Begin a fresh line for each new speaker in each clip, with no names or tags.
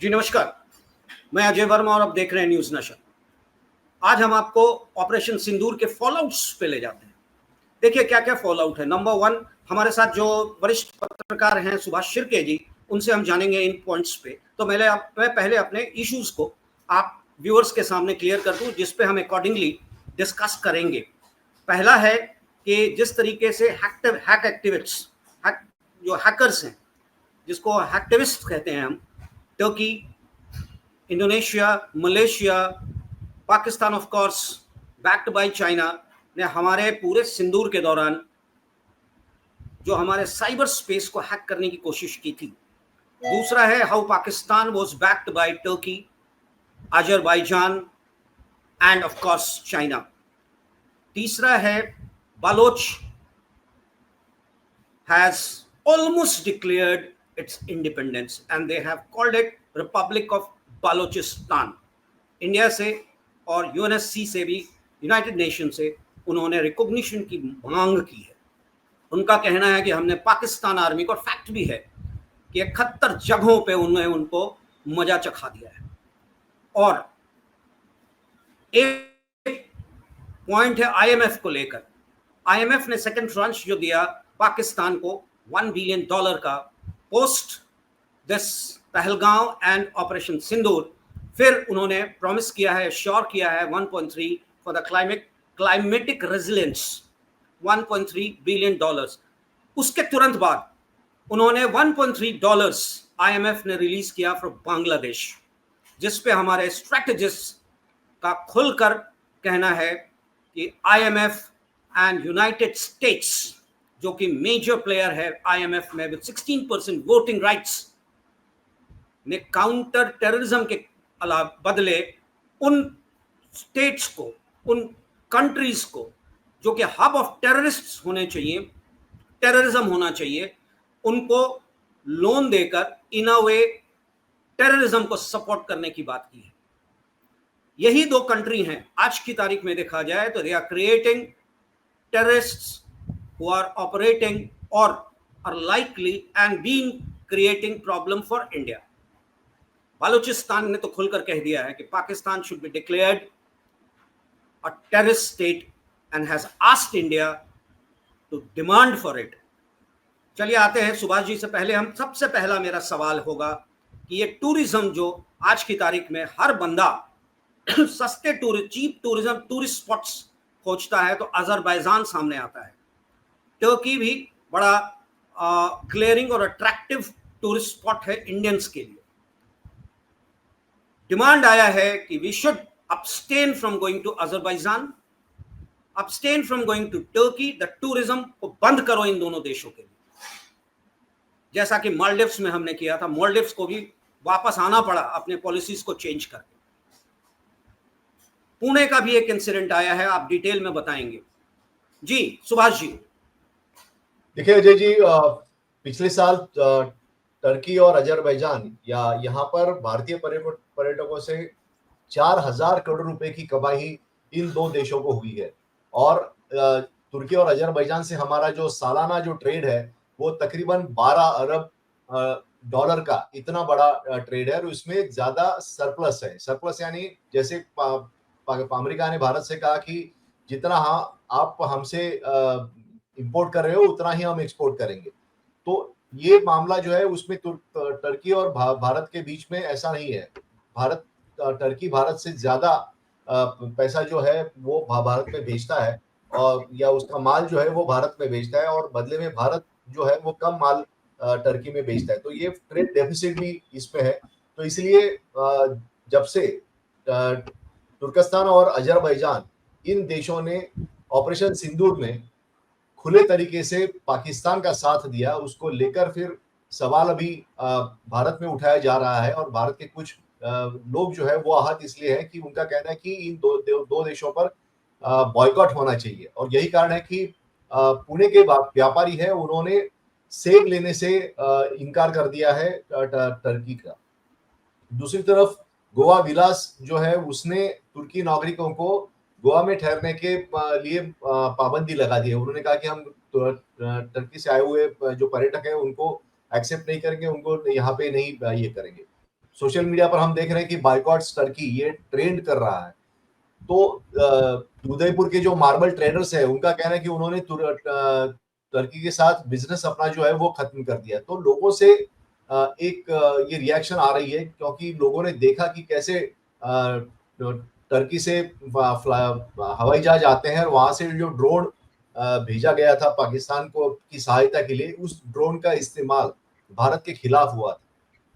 जी नमस्कार, मैं अजय वर्मा और आप देख रहे हैं न्यूज़ नशर। आज हम आपको ऑपरेशन सिंदूर के फॉलोआउट्स पे ले जाते हैं। देखिए क्या-क्या फॉलोआउट है। नंबर 1, हमारे साथ जो वरिष्ठ पत्रकार हैं सुभाष शिर्के जी, उनसे हम जानेंगे इन पॉइंट्स पे। तो मैं पहले अपने इश्यूज को आप व्यूअर्स के सामने क्लियर कर दूं, जिस पे हम अकॉर्डिंगली डिस्कस करेंगे। पहला है कि जिस तरीके से हैक एक्टिविस्ट, जो हैकर्स हैं, जिसको हैक्टिविस्ट कहते हैं हम, Turkey, Indonesia, Malaysia, Pakistan of course, backed by China ने हमारे पूरे सिंदूर के दौरान जो हमारे साइबर स्पेस को हैक करने की कोशिश की थी। दूसरा है how Pakistan was backed by Turkey, Azerbaijan end of course China. तीसरा है Baloch has almost declared its independence and they have called it Republic of Balochistan. India से और यूएनएससी से भी, यूनाइटेड नेशन से उन्होंने रिकॉग्निशन की मांग की है। उनका कहना है कि हमने पाकिस्तान आर्मी को, फैक्ट भी है कि 71 जगहों पे उन्होंने उनको मजा चखा दिया है। और एक पॉइंट है आईएमएफ को लेकर। आईएमएफ ने सेकंड ट्रांच जो दिया पाकिस्तान को $1 बिलियन का post this Pahalgam and operation Sindoor, फिर उन्होंने प्रॉमिस किया है, श्योर किया है 1.3 for the climatic resilience, $1.3 billion. उसके तुरंत बाद उन्होंने $1.3 आईएमएफ ने रिलीज किया फॉर बांग्लादेश, जिस पे हमारे स्ट्रेटेजिस्ट का खुलकर कहना है कि आईएमएफ एंड यूनाइटेड स्टेट्स, जो कि मेजर प्लेयर है आईएमएफ में विद 16% वोटिंग राइट्स, ने काउंटर टेररिज्म के बदले उन स्टेट्स को, उन कंट्रीज को जो कि हब ऑफ टेररिस्ट होने चाहिए, टेररिज्म होना चाहिए, उनको लोन देकर इन अ वे टेररिज्म को सपोर्ट करने की बात की है। यही दो कंट्री हैं आज की तारीख में देखा जाए तो they are creating terrorists who are operating or are likely and being creating problem for India. Balochistan ने तो खुलकर कह दिया है कि Pakistan should be declared a terrorist state and has asked India to demand for it. चलिए आते हैं सुभाष जी से। पहले हम सबसे पहला मेरा सवाल होगा कि ये टूरिज्म जो आज की तारीख में हर बंदा सस्ते चीप टूरिज्म, टूरिस्ट स्पॉट्स खोजता है तो अजरबैजान सामने आता है। टर्की भी बड़ा ग्लेयरिंग और अट्रैक्टिव टूरिस्ट स्पॉट है इंडियंस के लिए। डिमांड आया है कि we should abstain from going to Azerbaijan, abstain from going to Turkey. The tourism को बंद करो इन दोनों देशों के लिए, जैसा कि मालदीव्स में हमने किया था। मालदीव्स को भी वापस आना पड़ा अपने पॉलिसीज को चेंज करके। पुणे का भी एक इंसिडेंट आया है, आप डिटेल में बताएंगे। जी सुभाष जी।
देखिए अजय जी, पिछले साल टर्की और अजरबैजान या यहाँ पर भारतीय पर्यटकों से 4,000 करोड़ रुपए की कमाई इन दो देशों को हुई है। और तुर्की और अजरबैजान से हमारा जो सालाना जो ट्रेड है वो तकरीबन 12 अरब डॉलर का इतना बड़ा ट्रेड है और उसमें ज्यादा सरप्लस है। सरप्लस यानी जैसे अमेरिका ने भारत से कहा कि जितना आप हमसे इंपोर्ट कर रहे हो उतना ही हम एक्सपोर्ट करेंगे। तो ये मामला जो है उसमें टर्की और भारत के बीच में ऐसा नहीं है। टर्की भारत से ज्यादा पैसा जो है वो भारत में भेजता है, और या उसका माल जो है वो भारत में भेजता है, और बदले में भारत जो है वो कम माल टर्की में भेजता है। तो ये ट्रेड डेफिसिट भी इसमें है। तो इसलिए जब से तुर्कस्तान और अजरबैजान इन देशों ने ऑपरेशन सिंदूर में खुले तरीके से पाकिस्तान का साथ दिया, उसको लेकर फिर सवाल अभी भारत में उठाया जा रहा है। और भारत के कुछ लोग जो है वो आहत इसलिए है कि उनका कहना है कि इन दो देशों पर बॉयकॉट होना चाहिए। और यही कारण है कि पुणे के व्यापारी है उन्होंने सेब लेने से इनकार कर दिया है टर्की का। दूसरी तरफ गोवा विलास जो है उसने तुर्की नागरिकों को गोवा में ठहरने के लिए पाबंदी लगा दी है। उन्होंने कहा कि हम टर्की से आए हुए जो पर्यटक हैं उनको एक्सेप्ट नहीं करेंगे, उनको यहाँ पे नहीं ये करेंगे। सोशल मीडिया पर हम देख रहे हैं कि बाइकॉट्स टर्की ये ट्रेंड कर रहा है। तो उदयपुर के जो मार्बल ट्रेडर्स है उनका कहना है कि उन्होंने टर्की के साथ बिजनेस अपना जो है वो खत्म कर दिया। तो लोगों से ये रिएक्शन आ रही है क्योंकि लोगों ने देखा कि कैसे टर्की से हवाई जहाज आते हैं और वहां से जो ड्रोन भेजा गया था पाकिस्तान को की सहायता के लिए, उस ड्रोन का इस्तेमाल भारत के खिलाफ हुआ था।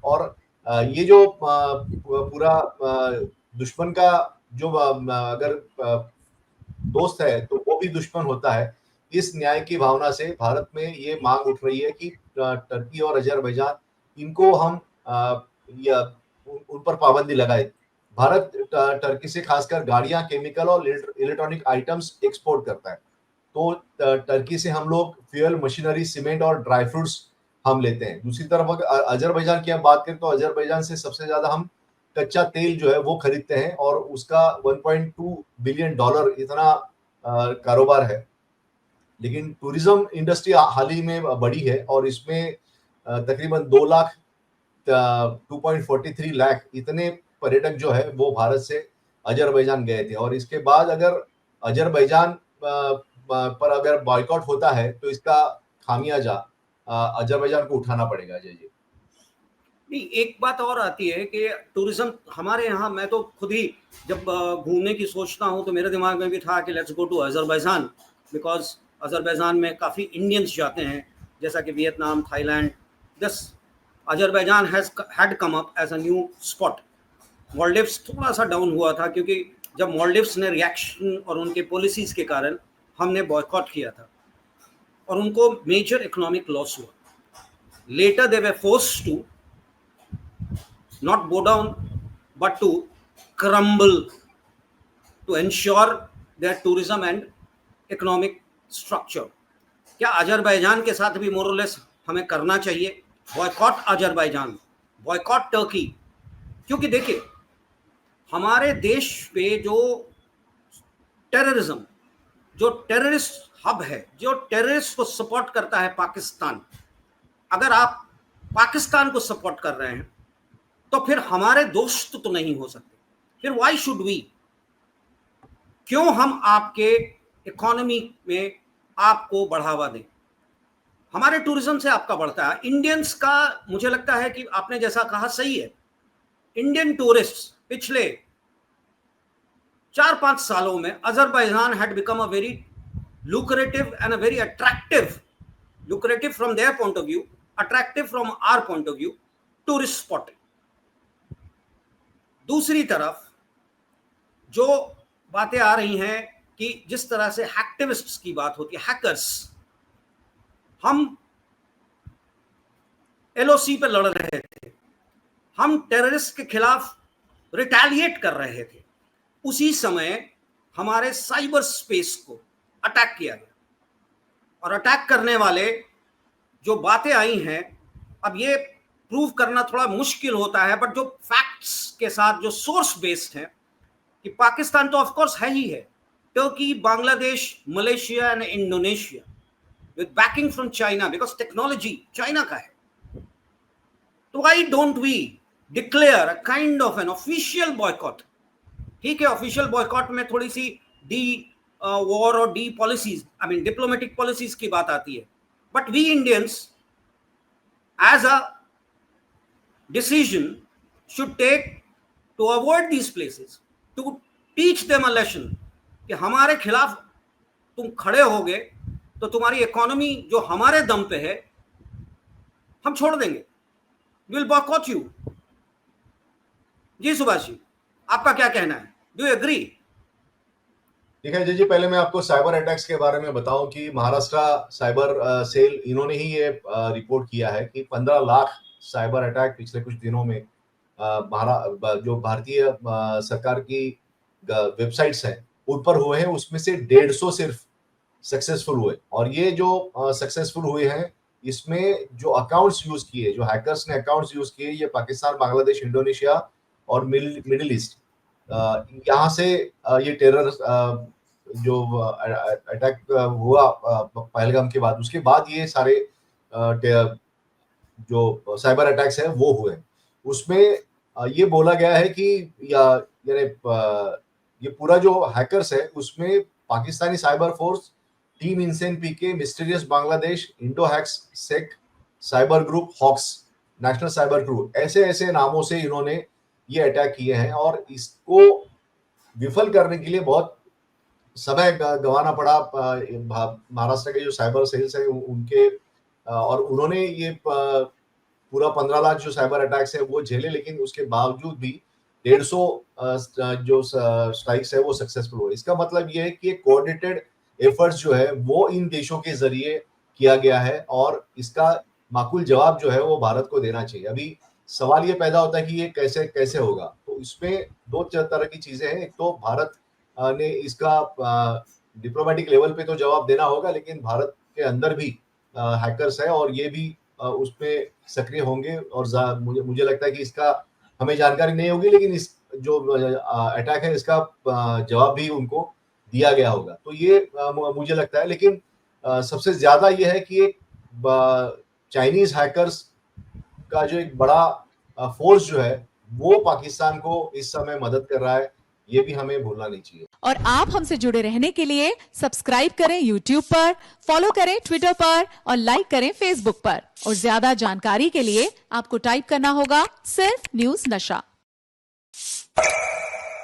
और ये जो पूरा दुश्मन का जो अगर दोस्त है तो वो भी दुश्मन होता है। इस न्याय की भावना से भारत में ये मांग उठ रही है कि टर्की और अजरबैजान इनको हम या उन पर पाबंदी लगाए। भारत टर्की से खासकर गाड़ियां, केमिकल और इलेक्ट्रॉनिक आइटम्स एक्सपोर्ट करता है। तो टर्की से हम लोग फ्यूल, मशीनरी, सीमेंट और ड्राई फ्रूट्स हम लेते हैं। दूसरी तरफ अगर अजरबैजान की आप बात करें तो अजरबैजान से सबसे ज्यादा हम कच्चा तेल जो है वो खरीदते हैं और उसका 1.2 बिलियन डॉलर इतना कारोबार है। लेकिन टूरिज्म इंडस्ट्री हाल ही में बढ़ी है और इसमें तकरीबन 2.43 लाख इतने पर्यटक जो है वो भारत से अजरबैजान गए थे। और इसके बाद अगर अजरबैजान पर अगर बॉयकॉट होता है तो इसका खामियाजा अजरबैजान को उठाना पड़ेगा। अजय जी,
नहीं, एक बात और आती है कि टूरिज्म हमारे यहाँ, मैं तो खुद ही जब घूमने की सोचता हूँ तो मेरे दिमाग में भी था कि let's go to Azerbaijan, because Azerbaijan में काफ़ी इंडियंस जाते हैं, जैसा कि Vietnam, Thailand. This Azerbaijan has had come up as a new spot. Maldives थोड़ा सा डाउन हुआ था क्योंकि जब मॉलडीव्स ने रिएक्शन और उनके पॉलिसीज़ के कारण हमने बॉयकॉट किया था और उनको मेजर इकोनॉमिक लॉस हुआ। Later they were forced to not go down but to crumble to ensure their tourism and economic structure। क्या अजरबैजान के साथ भी मोरलेस हमें करना चाहिए बॉयकॉट अजरबैजान, बॉयकॉट टर्की? क्योंकि देखिए हमारे देश पे जो टेररिज्म, जो टेररिस्ट हब है, जो टेररिस्ट को सपोर्ट करता है पाकिस्तान, अगर आप पाकिस्तान को सपोर्ट कर रहे हैं तो फिर हमारे दोस्त तो नहीं हो सकते। फिर व्हाई शुड वी, क्यों हम आपके इकोनॉमी में आपको बढ़ावा दें? हमारे टूरिज्म से आपका बढ़ता है, इंडियंस का। मुझे लगता है कि आपने जैसा कहा सही है, इंडियन टूरिस्ट पिछले 4-5 सालों में Azerbaijan had become a very lucrative and a very lucrative from their point of view, attractive from our point of view, tourist spot। दूसरी तरफ जो बातें आ रही हैं कि जिस तरह से हैक्टिविस्ट्स की बात होती है, हैकर्स, हम एलओसी पे लड़ रहे थे, हम टेररिस्ट के खिलाफ रिटेलिएट कर रहे थे, उसी समय हमारे साइबर स्पेस को अटैक किया गया। और अटैक करने वाले जो बातें आई हैं, अब ये प्रूव करना थोड़ा मुश्किल होता है, बट जो फैक्ट्स के साथ जो सोर्स बेस्ड है कि पाकिस्तान तो ऑफ कोर्स है ही है, Turkey, Bangladesh, Malaysia and Indonesia with backing from China, because technology China का है। तो why don't we declare a kind of an official boycott? ठीक है, ऑफिशियल बॉयकॉट में थोड़ी सी डी वॉर और the policies, I mean diplomatic policies की बात आती है, but we Indians as a decision should take to avoid these places, to teach them a lesson कि हमारे खिलाफ तुम खड़े होगे तो तुम्हारी इकोनॉमी जो हमारे दम पे है हम छोड़ देंगे, we'll boycott you। जी सुभाष जी, आपका क्या कहना है? Do you agree?
देखिए अजय जी, पहले मैं आपको साइबर अटैक्स के बारे में बताऊं कि महाराष्ट्र साइबर सेल इन्होंने ही ये रिपोर्ट किया है कि 15 लाख साइबर अटैक पिछले कुछ दिनों में जो भारतीय सरकार की वेबसाइट्स हैं उन पर हुए हैं। उसमें से 150 सिर्फ सक्सेसफुल हुए। और ये जो सक्सेसफुल हुए हैं इसमें जो अकाउंट्स यूज किए, जो हैकर्स ने अकाउंट्स यूज किए, ये पाकिस्तान, बांग्लादेश, इंडोनेशिया और मिडिल ईस्ट, यहाँ से ये टेरर जो अटैक हुआ पहलगाम के बाद, उसके बाद ये सारे जो साइबर अटैक्स हैं वो हुए। उसमें ये बोला गया है कि ये पूरा जो हैकर्स है उसमें Pakistani cyber force, team insane PK, mysterious Bangladesh, Indo hacks sec, cyber group, hawks, national cyber crew, ऐसे ऐसे नामों से इन्होंने ये अटैक किए हैं और इसको विफल करने के लिए बहुत समय गंवाना पड़ा महाराष्ट्र के जो साइबर सेल्स है उनके, और उन्होंने ये पूरा 15 लाख जो साइबर अटैक्स है वो झेले, लेकिन उसके बावजूद भी 150 जो स्ट्राइक्स है वो सक्सेसफुल हुए। इसका मतलब ये है कि एक कोऑर्डिनेटेड एफर्ट्स जो है वो इन देशों के जरिए किया गया है और इसका माकूल जवाब जो है वो भारत को देना चाहिए। अभी सवाल ये पैदा होता है कि ये कैसे कैसे होगा, तो इसमें दो तरह की चीजें हैं। एक तो भारत ने इसका डिप्लोमेटिक लेवल पे तो जवाब देना होगा, लेकिन भारत के अंदर भी हैकर्स है और ये भी उसमें सक्रिय होंगे और मुझे लगता है कि इसका हमें जानकारी नहीं होगी, लेकिन इस जो अटैक है इसका जवाब भी उनको दिया गया होगा। तो ये मुझे लगता है, लेकिन सबसे ज्यादा ये है कि एक चाइनीज हैकर्स का जो एक बड़ा फोर्स जो है वो पाकिस्तान को इस समय मदद कर रहा है, ये भी हमें भूलना नहीं चाहिए।
और आप हमसे जुड़े रहने के लिए सब्सक्राइब करें YouTube पर, फॉलो करें Twitter पर और लाइक करें Facebook पर। और ज्यादा जानकारी के लिए आपको टाइप करना होगा सिर्फ न्यूज़ नशा।